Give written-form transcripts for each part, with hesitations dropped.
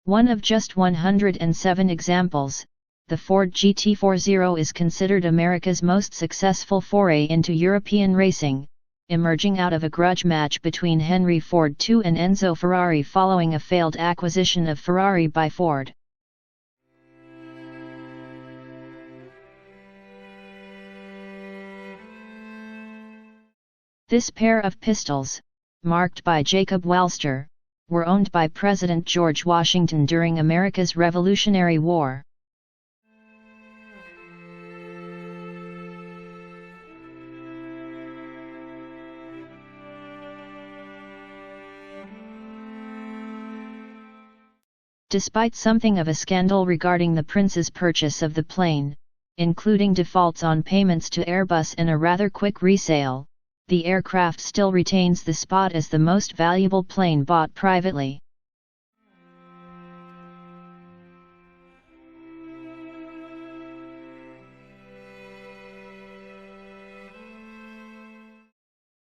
One of just 107 examples, the Ford GT40 is considered America's most successful foray into European racing, emerging out of a grudge match between Henry Ford II and Enzo Ferrari following a failed acquisition of Ferrari by Ford. This pair of pistols, marked by Jacob Wellster, were owned by President George Washington during America's Revolutionary War. Despite something of a scandal regarding the prince's purchase of the plane, including defaults on payments to Airbus and a rather quick resale, the aircraft still retains the spot as the most valuable plane bought privately.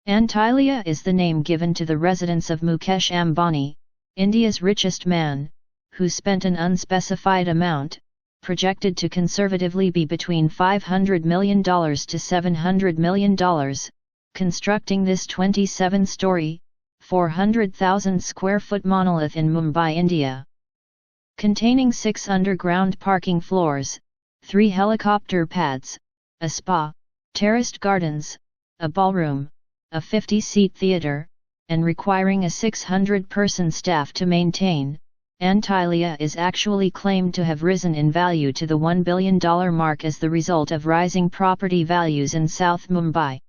Antilia is the name given to the residence of Mukesh Ambani, India's richest man, who spent an unspecified amount, projected to conservatively be between $500 million to $700 million, constructing this 27-story, 400,000 square foot monolith in Mumbai, India. Containing 6 underground parking floors, 3 helicopter pads, a spa, terraced gardens, a ballroom, a 50-seat theatre, and requiring a 600-person staff to maintain, Antilia is actually claimed to have risen in value to the $1 billion mark as the result of rising property values in South Mumbai.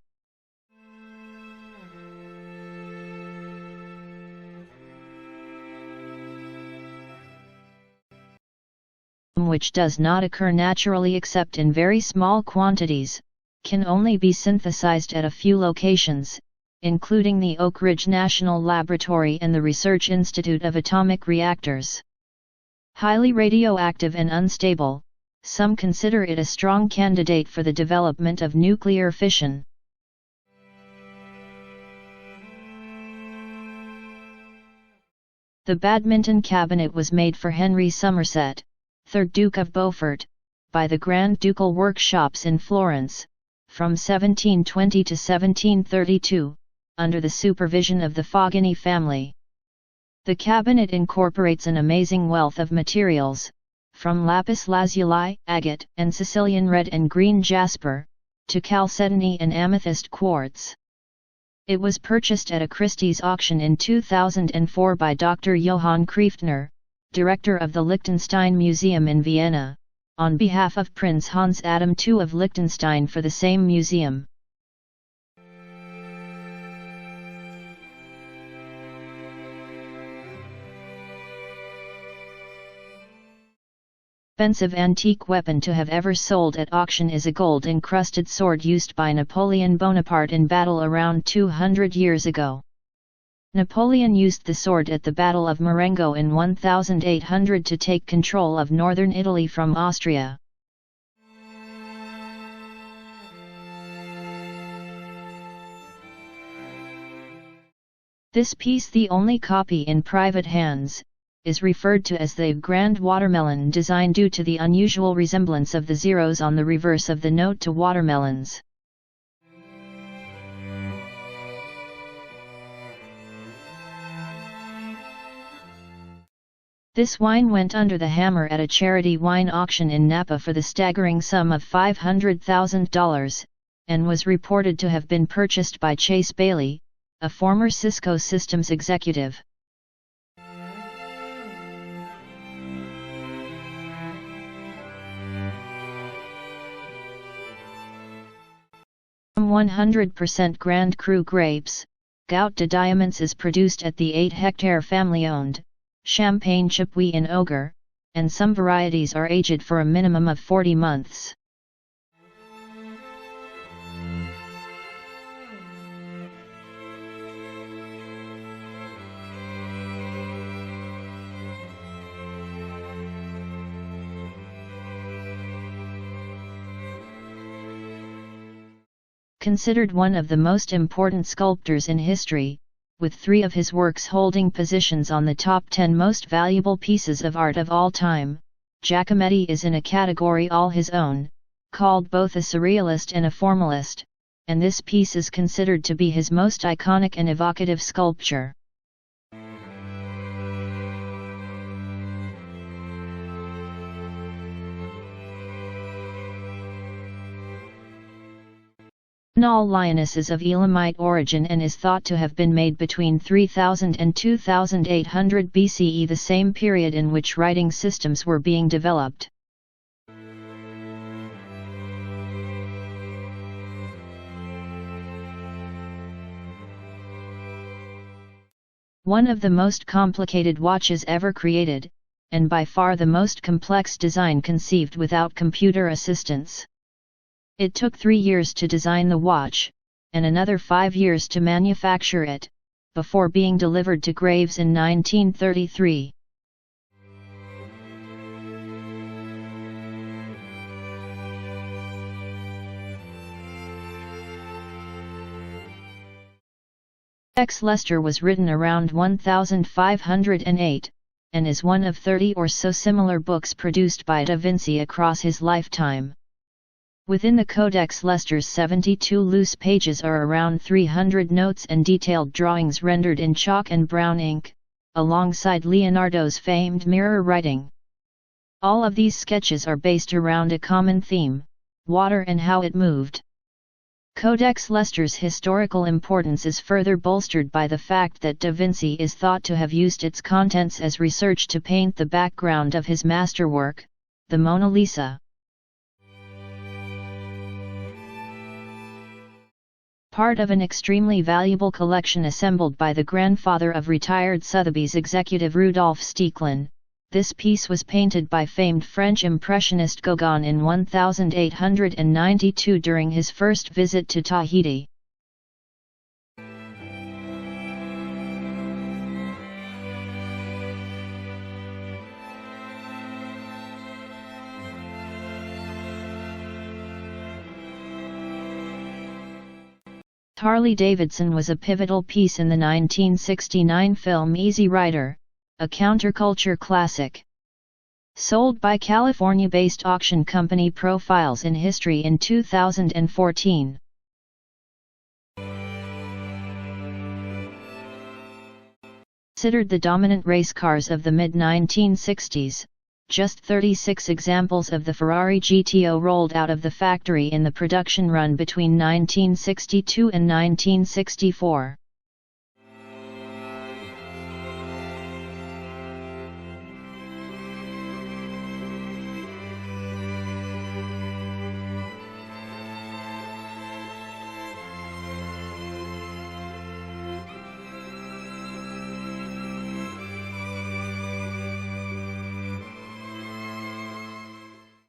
Which does not occur naturally except in very small quantities, can only be synthesized at a few locations, including the Oak Ridge National Laboratory and the Research Institute of Atomic Reactors. Highly radioactive and unstable, some consider it a strong candidate for the development of nuclear fission. The Badminton Cabinet was made for Henry Somerset, 3rd Duke of Beaufort, by the Grand Ducal Workshops in Florence, from 1720 to 1732, under the supervision of the Faughini family. The cabinet incorporates an amazing wealth of materials, from lapis lazuli, agate and Sicilian red and green jasper, to chalcedony and amethyst quartz. It was purchased at a Christie's auction in 2004 by Dr. Johann Kreftner, director of the Liechtenstein Museum in Vienna, on behalf of Prince Hans Adam II of Liechtenstein for the same museum. Expensive antique weapon to have ever sold at auction is a gold-encrusted sword used by Napoleon Bonaparte in battle around 200 years ago. Napoleon used the sword at the Battle of Marengo in 1800 to take control of northern Italy from Austria. This piece, the only copy in private hands, is referred to as the Grand Watermelon design due to the unusual resemblance of the zeros on the reverse of the note to watermelons. This wine went under the hammer at a charity wine auction in Napa for the staggering sum of $500,000, and was reported to have been purchased by Chase Bailey, a former Cisco Systems executive. From 100% Grand Cru grapes, Goût de Diamants is produced at the 8-hectare family-owned Champagne Chapuis in Ogre, and some varieties are aged for a minimum of 40 months. Considered one of the most important sculptors in history, with 3 of his works holding positions on the top 10 most valuable pieces of art of all time. Giacometti is in a category all his own, called both a surrealist and a formalist, and this piece is considered to be his most iconic and evocative sculpture. Guennol Lioness is of Elamite origin and is thought to have been made between 3000 and 2800 BCE, the same period in which writing systems were being developed. One of the most complicated watches ever created, and by far the most complex design conceived without computer assistance. It took 3 years to design the watch, and another 5 years to manufacture it, before being delivered to Graves in 1933. Codex Leicester was written around 1508, and is one of 30 or so similar books produced by Da Vinci across his lifetime. Within the Codex Leicester's 72 loose pages are around 300 notes and detailed drawings rendered in chalk and brown ink, alongside Leonardo's famed mirror writing. All of these sketches are based around a common theme: water and how it moved. Codex Leicester's historical importance is further bolstered by the fact that Da Vinci is thought to have used its contents as research to paint the background of his masterwork, the Mona Lisa. Part of an extremely valuable collection assembled by the grandfather of retired Sotheby's executive Rudolf Stecklin, this piece was painted by famed French impressionist Gauguin in 1892 during his first visit to Tahiti. Harley-Davidson was a pivotal piece in the 1969 film Easy Rider, a counterculture classic. Sold by California-based auction company Profiles in History in 2014. Considered the dominant race cars of the mid-1960s, just 36 examples of the Ferrari GTO rolled out of the factory in the production run between 1962 and 1964.